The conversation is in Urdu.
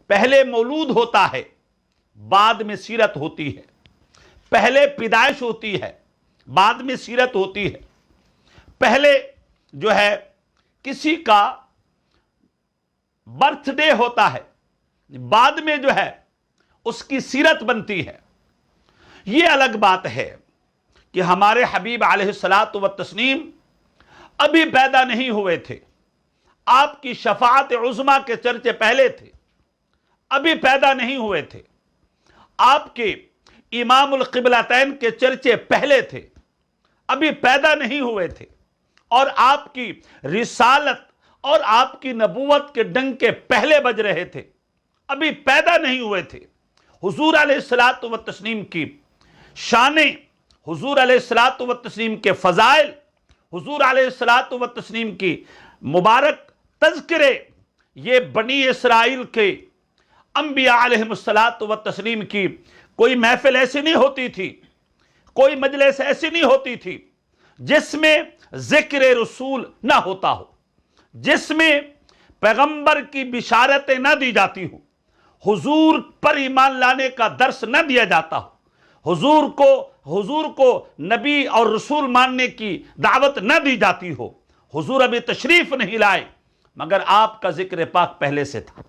پہلے مولود ہوتا ہے، بعد میں سیرت ہوتی ہے، پہلے پیدائش ہوتی ہے، بعد میں سیرت ہوتی ہے، پہلے جو ہے کسی کا برتھ ڈے ہوتا ہے، بعد میں جو ہے اس کی سیرت بنتی ہے۔ یہ الگ بات ہے کہ ہمارے حبیب علیہ الصلاۃ والتسلیم ابھی پیدا نہیں ہوئے تھے، آپ کی شفاعت عظمیٰ کے چرچے پہلے تھے، ابھی پیدا نہیں ہوئے تھے، آپ کے امام القبلتین کے چرچے پہلے تھے، ابھی پیدا نہیں ہوئے تھے، اور آپ کی رسالت اور آپ کی نبوت کے ڈنکے پہلے بج رہے تھے، ابھی پیدا نہیں ہوئے تھے۔ حضور علیہ الصلاۃ والتسلیم کی شانیں، حضور علیہ الصلاۃ والتسلیم کے فضائل، حضور علیہ الصلاۃ والتسلیم کی مبارک تذکرے، یہ بنی اسرائیل کے انبیاء علیہ الصلاۃ والتسلیم کی کوئی محفل ایسی نہیں ہوتی تھی، کوئی مجلس ایسی نہیں ہوتی تھی جس میں ذکر رسول نہ ہوتا ہو، جس میں پیغمبر کی بشارتیں نہ دی جاتی ہوں، حضور پر ایمان لانے کا درس نہ دیا جاتا ہو، حضور کو نبی اور رسول ماننے کی دعوت نہ دی جاتی ہو۔ حضور ابھی تشریف نہیں لائے مگر آپ کا ذکر پاک پہلے سے تھا۔